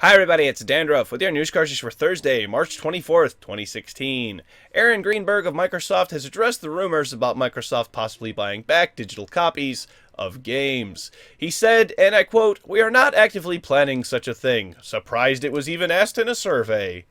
Hi everybody, it's Dandruff with your news cartridge for Thursday, March 24th, 2016. Aaron Greenberg of Microsoft has addressed the rumors about Microsoft possibly buying back digital copies of games. He said, and I quote, "We are not actively planning such a thing. Surprised it was even asked in a survey."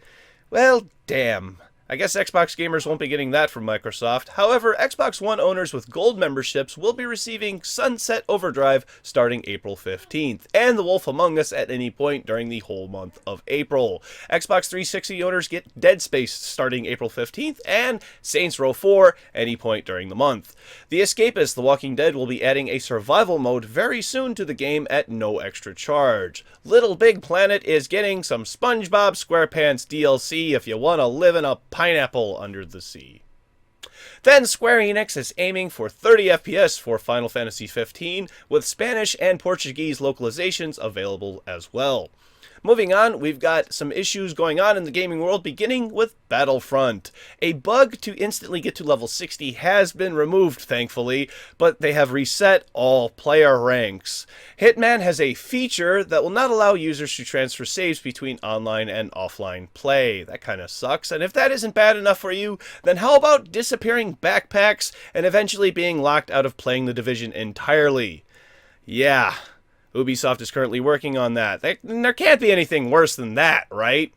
Well, damn. I guess Xbox gamers won't be getting that from Microsoft. However, Xbox One owners with gold memberships will be receiving Sunset Overdrive starting April 15th, and The Wolf Among Us at any point during the whole month of April. Xbox 360 owners get Dead Space starting April 15th, and Saints Row 4 any point during the month. The Escapist, The Walking Dead, will be adding a survival mode very soon to the game at no extra charge. Little Big Planet is getting some SpongeBob SquarePants DLC if you want to live in a pineapple under the sea. Then Square Enix is aiming for 30 FPS for Final Fantasy XV, with Spanish and Portuguese localizations available as well. Moving on, we've got some issues going on in the gaming world, beginning with Battlefront. A bug to instantly get to level 60 has been removed, thankfully, but they have reset all player ranks. Hitman has a feature that will not allow users to transfer saves between online and offline play. That kind of sucks, and if that isn't bad enough for you, then how about disappearing backpacks and eventually being locked out of playing The Division entirely? Yeah. Ubisoft is currently working on that. There can't be anything worse than that, right?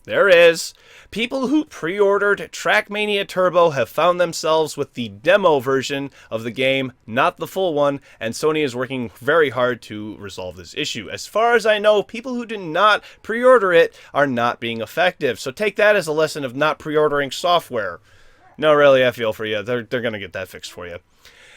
There is. People who pre-ordered Trackmania Turbo have found themselves with the demo version of the game, not the full one, and Sony is working very hard to resolve this issue. As far as I know, people who did not pre-order it are not being effective, so take that as a lesson of not pre-ordering software. No, really, I feel for you. They're going to get that fixed for you.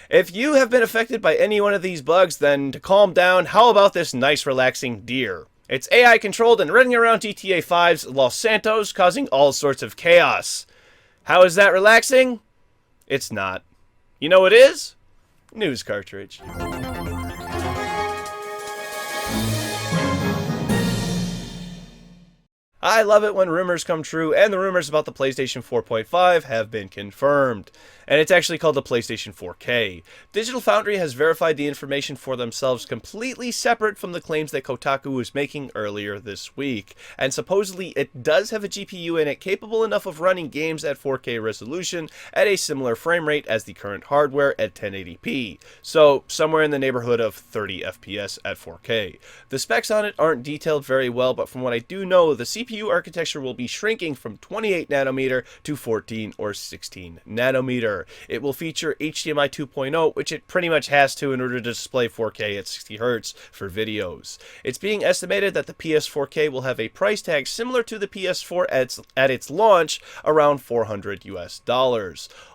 If you have been affected by any one of these bugs, then to calm down, how about this nice relaxing deer? It's AI controlled and running around GTA 5's Los Santos, causing all sorts of chaos. How is that relaxing? It's not. You know what is? News cartridge. I love it when rumors come true, and the rumors about the PlayStation 4.5 have been confirmed. And it's actually called the PlayStation 4K. Digital Foundry has verified the information for themselves completely separate from the claims that Kotaku was making earlier this week. And supposedly it does have a GPU in it capable enough of running games at 4K resolution at a similar frame rate as the current hardware at 1080p. So somewhere in the neighborhood of 30 FPS at 4K. The specs on it aren't detailed very well, but from what I do know, the CPU architecture will be shrinking from 28 nanometer to 14 or 16 nanometer. It will feature HDMI 2.0, which it pretty much has to in order to display 4K at 60 Hz for videos. It's being estimated that the PS4K will have a price tag similar to the PS4 at its launch, around $400 US.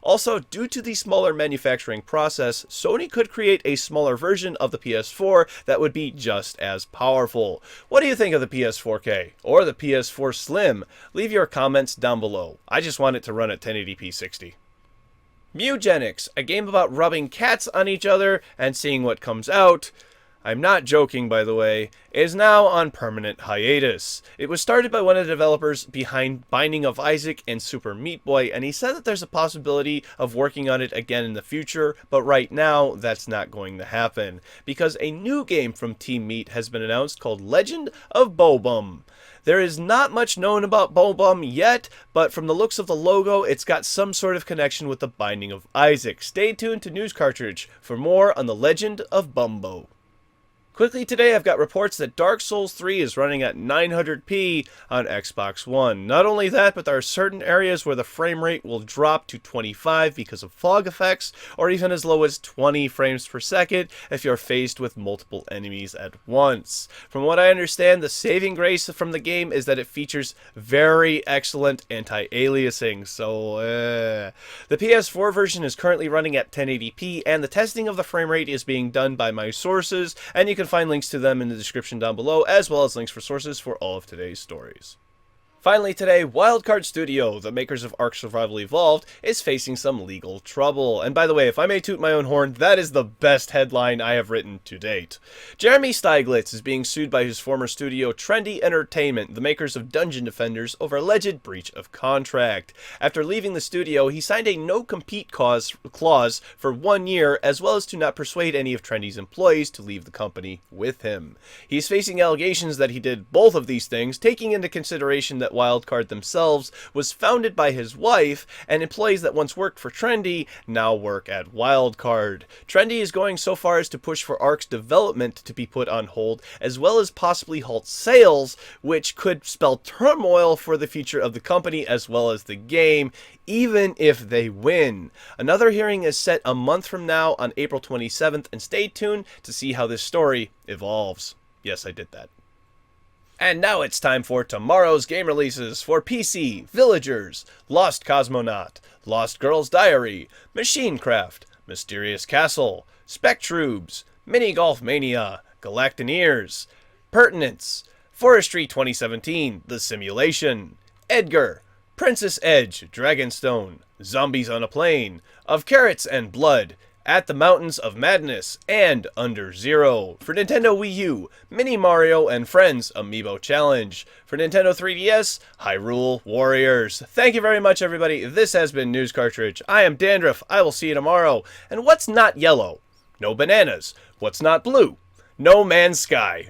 Also, due to the smaller manufacturing process, Sony could create a smaller version of the PS4 that would be just as powerful. What do you think of the PS4K or the PS4 Slim? Leave your comments down below. I just want it to run at 1080p 60. Mew-Genitics, a game about rubbing cats on each other and seeing what comes out, I'm not joking by the way, is now on permanent hiatus. It was started by one of the developers behind Binding of Isaac and Super Meat Boy, and he said that there's a possibility of working on it again in the future, but right now that's not going to happen, because a new game from Team Meat has been announced called Legend of Bob-omb. There is not much known about Bob-omb yet, but from the looks of the logo, it's got some sort of connection with the Binding of Isaac. Stay tuned to News Cartridge for more on the Legend of Bumbo. Quickly today, I've got reports that Dark Souls 3 is running at 900p on Xbox One. Not only that, but there are certain areas where the frame rate will drop to 25 because of fog effects, or even as low as 20 frames per second if you're faced with multiple enemies at once. From what I understand, the saving grace from the game is that it features very excellent anti-aliasing, so The PS4 version is currently running at 1080p, and the testing of the frame rate is being done by my sources, and you can find links to them in the description down below, as well as links for sources for all of today's stories. Finally today, Wildcard Studio, the makers of ARK Survival Evolved, is facing some legal trouble. And by the way, if I may toot my own horn, that is the best headline I have written to date. Jeremy Steiglitz is being sued by his former studio Trendy Entertainment, the makers of Dungeon Defenders, over alleged breach of contract. After leaving the studio, he signed a no-compete clause for 1 year, as well as to not persuade any of Trendy's employees to leave the company with him. He's facing allegations that he did both of these things, taking into consideration that Wildcard themselves was founded by his wife, and employees that once worked for Trendy now work at Wildcard. Trendy is going so far as to push for ARK's development to be put on hold, as well as possibly halt sales, which could spell turmoil for the future of the company as well as the game, even if they win. Another hearing is set a month from now on April 27th, and stay tuned to see how this story evolves. Yes, I did that. And now it's time for tomorrow's game releases for PC, Villagers, Lost Cosmonaut, Lost Girl's Diary, Machinecraft, Mysterious Castle, Spectrubes, Mini Golf Mania, Galactineers, Pertinence, Forestry 2017, The Simulation, Edgar, Princess Edge, Dragonstone, Zombies on a Plane, Of Carrots and Blood, At the Mountains of Madness, and Under Zero. For Nintendo Wii U, Mini Mario and Friends Amiibo Challenge. For Nintendo 3DS, Hyrule Warriors. Thank you very much, everybody. This has been News Cartridge. I am Dandruff. I will see you tomorrow. And what's not yellow? No bananas. What's not blue? No Man's Sky.